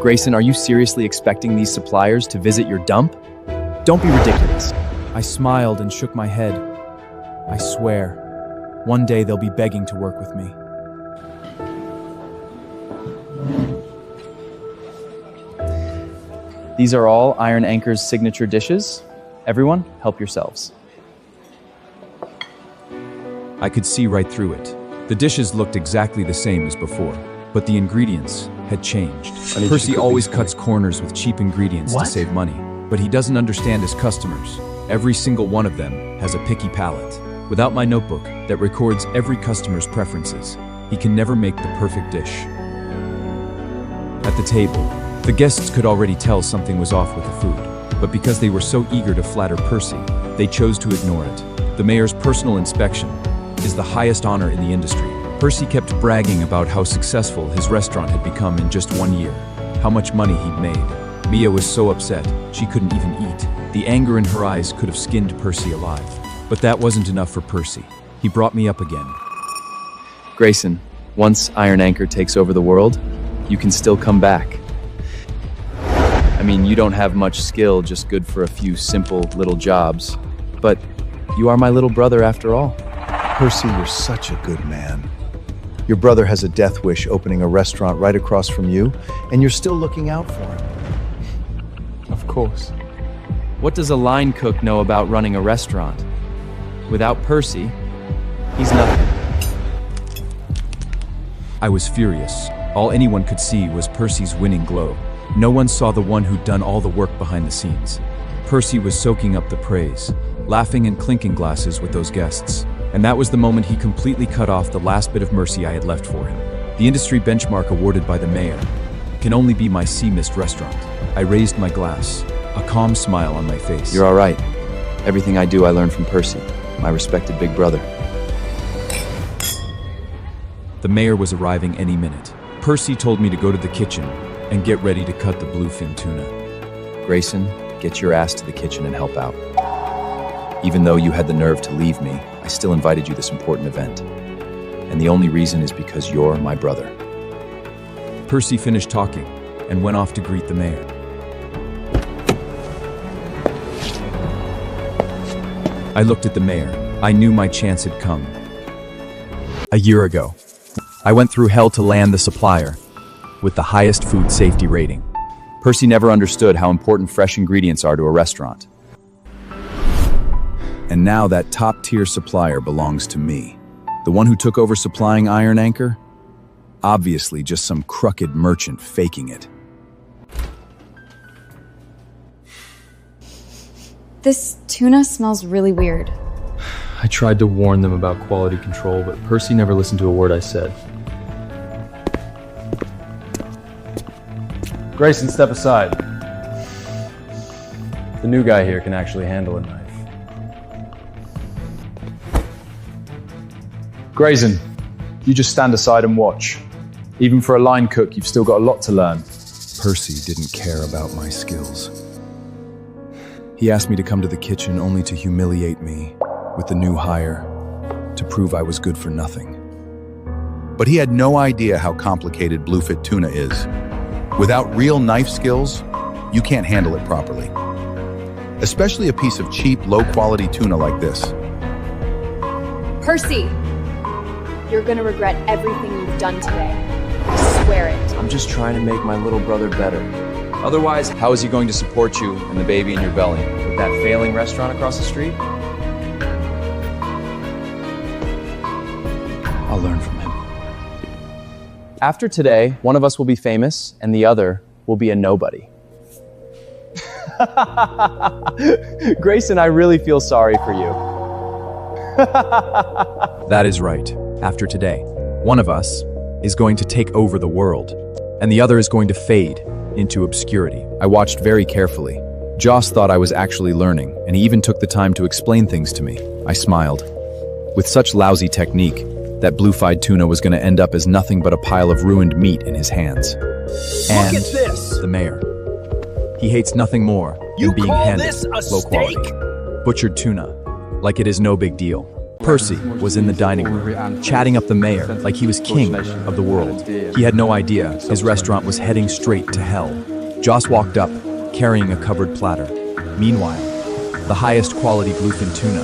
Grayson, are you seriously expecting these suppliers to visit your dump? Don't be ridiculous. I smiled and shook my head. I swear, one day they'll be begging to work with me. These are all Iron Anchor's signature dishes. Everyone, help yourselves. I could see right through it. The dishes looked exactly the same as before, but the ingredients had changed. Percy always cuts corners with cheap ingredients to save money, but he doesn't understand his customers. Every single one of them has a picky palate. Without my notebook that records every customer's preferences, he can never make the perfect dish. At the table, the guests could already tell something was off with the food, but because they were so eager to flatter Percy, they chose to ignore it. The mayor's personal inspection is the highest honor in the industry. Percy kept bragging about how successful his restaurant had become in just 1 year, how much money he'd made. Mia was so upset, she couldn't even eat. The anger in her eyes could have skinned Percy alive. But that wasn't enough for Percy. He brought me up again. Grayson, once Iron Anchor takes over the world, you can still come back. I mean, you don't have much skill, just good for a few simple little jobs. But you are my little brother after all. Percy, you're such a good man. Your brother has a death wish opening a restaurant right across from you, and you're still looking out for him. Of course. What does a line cook know about running a restaurant? Without Percy, he's nothing. I was furious. All anyone could see was Percy's winning glow. No one saw the one who'd done all the work behind the scenes. Percy was soaking up the praise, laughing and clinking glasses with those guests. And that was the moment he completely cut off the last bit of mercy I had left for him. The industry benchmark awarded by the mayor can only be my Sea Mist restaurant. I raised my glass, a calm smile on my face. You're all right. Everything I do, I learn from Percy, my respected big brother. The mayor was arriving any minute. Percy told me to go to the kitchen and get ready to cut the bluefin tuna. Grayson, get your ass to the kitchen and help out. Even though you had the nerve to leave me, I still invited you to this important event. And the only reason is because you're my brother. Percy finished talking and went off to greet the mayor. I looked at the mayor. I knew my chance had come. A year ago, I went through hell to land the supplier with the highest food safety rating. Percy never understood how important fresh ingredients are to a restaurant. And now that top-tier supplier belongs to me. The one who took over supplying Iron Anchor? Obviously just some crooked merchant faking it. This tuna smells really weird. I tried to warn them about quality control, but Percy never listened to a word I said. Grayson, step aside. The new guy here can actually handle a knife. Grayson, you just stand aside and watch. Even for a line cook, you've still got a lot to learn. Percy didn't care about my skills. He asked me to come to the kitchen only to humiliate me with the new hire, to prove I was good for nothing. But he had no idea how complicated bluefin tuna is. Without real knife skills, you can't handle it properly. Especially a piece of cheap, low-quality tuna like this. Percy! You're gonna regret everything you've done today. I swear it. I'm just trying to make my little brother better. Otherwise, how is he going to support you and the baby in your belly? With that failing restaurant across the street? I'll learn from him. After today, one of us will be famous and the other will be a nobody. Grayson, I really feel sorry for you. That is right. After today, one of us is going to take over the world, and the other is going to fade into obscurity. I watched very carefully. Joss thought I was actually learning, and he even took the time to explain things to me. I smiled. With such lousy technique, that blue-fide tuna was going to end up as nothing but a pile of ruined meat in his hands. And look at this! The mayor. He hates nothing more than being handed low quality, butchered tuna, like it is no big deal. Percy was in the dining room, chatting up the mayor like he was king of the world. He had no idea his restaurant was heading straight to hell. Joss walked up, carrying a covered platter. Meanwhile, the highest quality bluefin tuna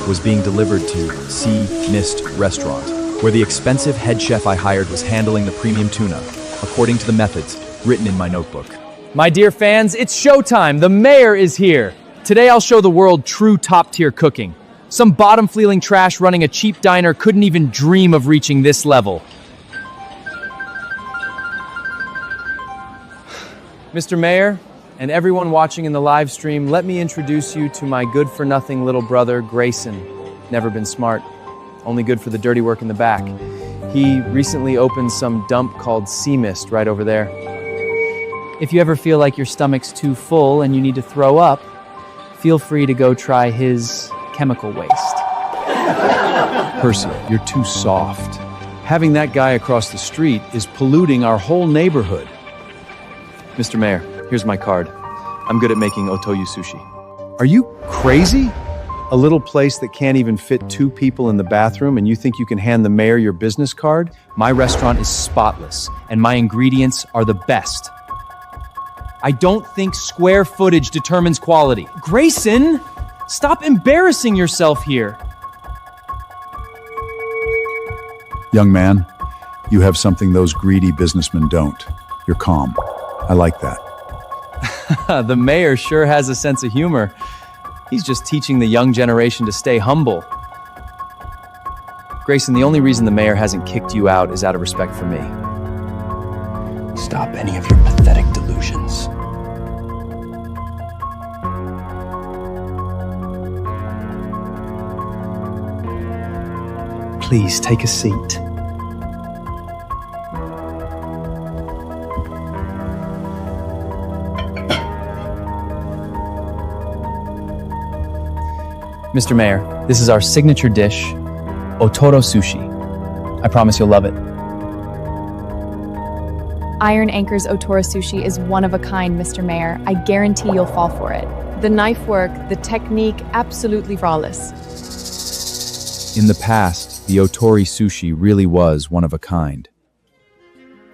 was being delivered to Sea Mist Restaurant, where the expensive head chef I hired was handling the premium tuna, according to the methods written in my notebook. My dear fans, it's showtime. The mayor is here. Today I'll show the world true top-tier cooking. Some bottom-feeling trash running a cheap diner couldn't even dream of reaching this level. Mr. Mayor, and everyone watching in the live stream, let me introduce you to my good-for-nothing little brother, Grayson. Never been smart, only good for the dirty work in the back. He recently opened some dump called Sea Mist right over there. If you ever feel like your stomach's too full and you need to throw up, feel free to go try his chemical waste. Percy, you're too soft. Having that guy across the street is polluting our whole neighborhood. Mr. Mayor, here's my card. I'm good at making otoyu sushi. Are you crazy? A little place that can't even fit 2 people in the bathroom and you think you can hand the mayor your business card? My restaurant is spotless, and my ingredients are the best. I don't think square footage determines quality. Grayson, stop embarrassing yourself here. Young man, you have something those greedy businessmen don't. You're calm. I like that. The mayor sure has a sense of humor. He's just teaching the young generation to stay humble. Grayson, the only reason the mayor hasn't kicked you out is out of respect for me. Stop any of your pathetic delusions. Please take a seat. Mr. Mayor, this is our signature dish, Otoro Sushi. I promise you'll love it. Iron Anchor's Otoro Sushi is one of a kind, Mr. Mayor. I guarantee you'll fall for it. The knife work, the technique, absolutely flawless. In the past, the Otori sushi really was one of a kind.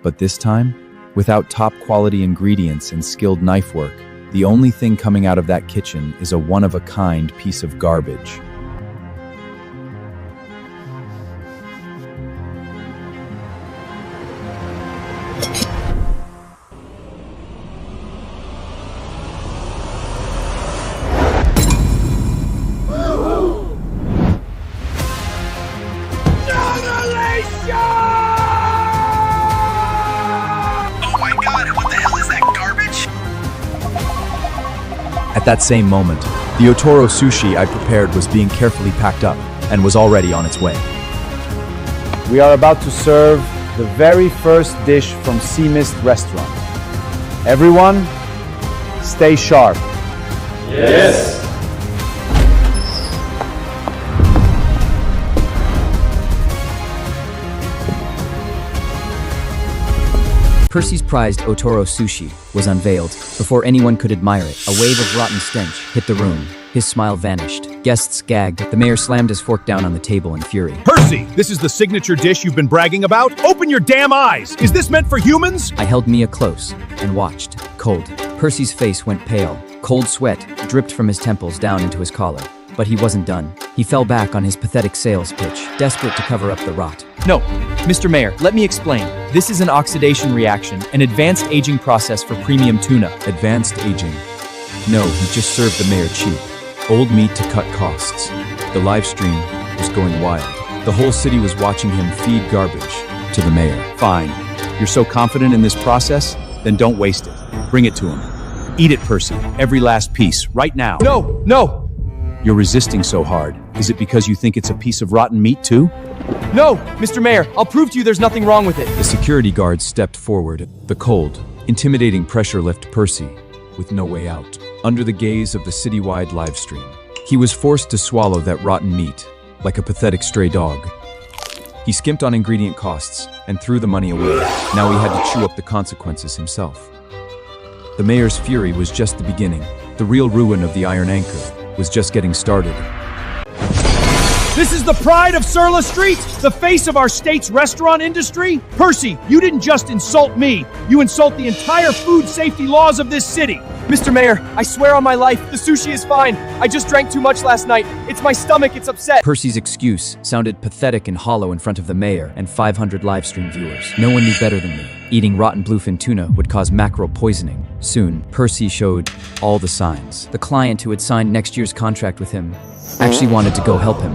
But this time, without top-quality ingredients and skilled knife work, the only thing coming out of that kitchen is a one-of-a-kind piece of garbage. At that same moment, the Otoro sushi I prepared was being carefully packed up and was already on its way. We are about to serve the very first dish from Sea Mist Restaurant. Everyone, stay sharp. Yes! Percy's prized Otoro sushi was unveiled. Before anyone could admire it, a wave of rotten stench hit the room. His smile vanished. Guests gagged. The mayor slammed his fork down on the table in fury. Percy, this is the signature dish you've been bragging about? Open your damn eyes! Is this meant for humans? I held Mia close and watched, cold. Percy's face went pale. Cold sweat dripped from his temples down into his collar. But he wasn't done. He fell back on his pathetic sales pitch, desperate to cover up the rot. No, Mr. Mayor, let me explain. This is an oxidation reaction, an advanced aging process for premium tuna. Advanced aging. No, he just served the mayor cheap. Old meat to cut costs. The live stream was going wild. The whole city was watching him feed garbage to the mayor. Fine. You're so confident in this process? Then don't waste it. Bring it to him. Eat it, Percy. Every last piece, right now. No, no, You're resisting so hard. Is it because you think it's a piece of rotten meat, too? no, Mr. Mayor, I'll prove to you there's nothing wrong with it. The security guard stepped forward. The cold, intimidating pressure left Percy with no way out. Under the gaze of the citywide live stream, he was forced to swallow that rotten meat like a pathetic stray dog. He skimped on ingredient costs and threw the money away. Now he had to chew up the consequences himself. The mayor's fury was just the beginning. The real ruin of the Iron Anchor was just getting started. This is the pride of Surla Street, the face of our state's restaurant industry. Percy, you didn't just insult me, you insult the entire food safety laws of this city. Mr. Mayor, I swear on my life, the sushi is fine. I just drank too much last night. It's my stomach, it's upset. Percy's excuse sounded pathetic and hollow in front of the mayor and 500 livestream viewers. No one knew better than me. Eating rotten bluefin tuna would cause mackerel poisoning. Soon, Percy showed all the signs. The client who had signed next year's contract with him actually wanted to go help him.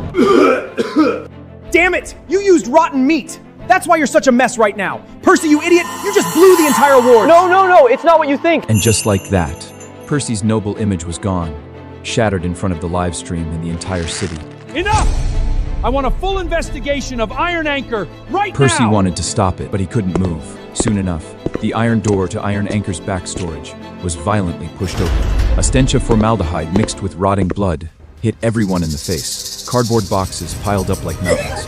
Damn it! You used rotten meat! That's why you're such a mess right now. Percy, you idiot! You just blew the entire award! No, it's not what you think! And just like that, Percy's noble image was gone, shattered in front of the live stream and the entire city. Enough! I want a full investigation of Iron Anchor right now! Percy wanted to stop it, but he couldn't move. Soon enough, the iron door to Iron Anchor's back storage was violently pushed open. A stench of formaldehyde mixed with rotting blood hit everyone in the face. Cardboard boxes piled up like mountains,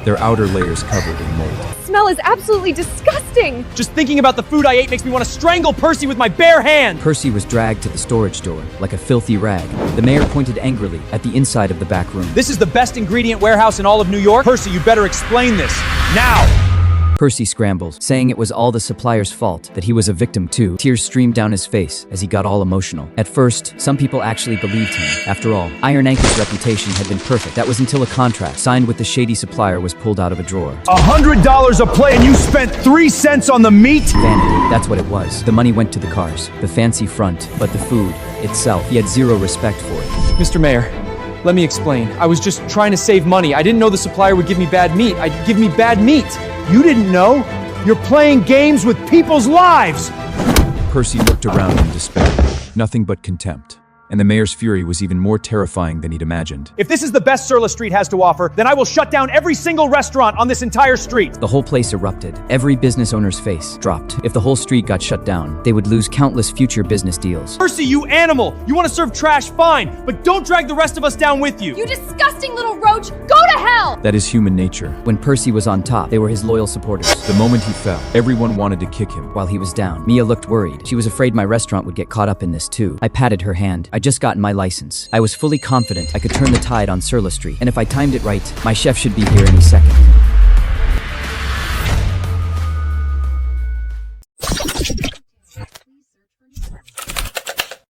their outer layers covered in mold. Smell is absolutely disgusting. Just thinking about the food I ate makes me want to strangle Percy with my bare hand! Percy was dragged to the storage door like a filthy rag. The mayor pointed angrily at the inside of the back room. This is the best ingredient warehouse in all of New York? Percy, you better explain this, now! Percy scrambled, saying it was all the supplier's fault, that he was a victim too. Tears streamed down his face as he got all emotional. At first, some people actually believed him. After all, Iron Anchor's reputation had been perfect. That was until a contract signed with the shady supplier was pulled out of a drawer. $100 a plate and you spent 3 cents on the meat? Vanity, that's what it was. The money went to the cars, the fancy front, but the food itself, he had zero respect for it. Mr. Mayor, let me explain. I was just trying to save money. I didn't know the supplier would give me bad meat. I'd give me bad meat. You didn't know? You're playing games with people's lives! Percy looked around in despair, nothing but contempt. And the mayor's fury was even more terrifying than he'd imagined. If this is the best Surla Street has to offer, then I will shut down every single restaurant on this entire street. The whole place erupted. Every business owner's face dropped. If the whole street got shut down, they would lose countless future business deals. Percy, you animal! You want to serve trash, fine, but don't drag the rest of us down with you! You disgusting little roach! Go to hell! That is human nature. When Percy was on top, they were his loyal supporters. The moment he fell, everyone wanted to kick him. While he was down, Mia looked worried. She was afraid my restaurant would get caught up in this too. I patted her hand. I'd just gotten my license. I was fully confident I could turn the tide on Surla Street, and if I timed it right, my chef should be here any second.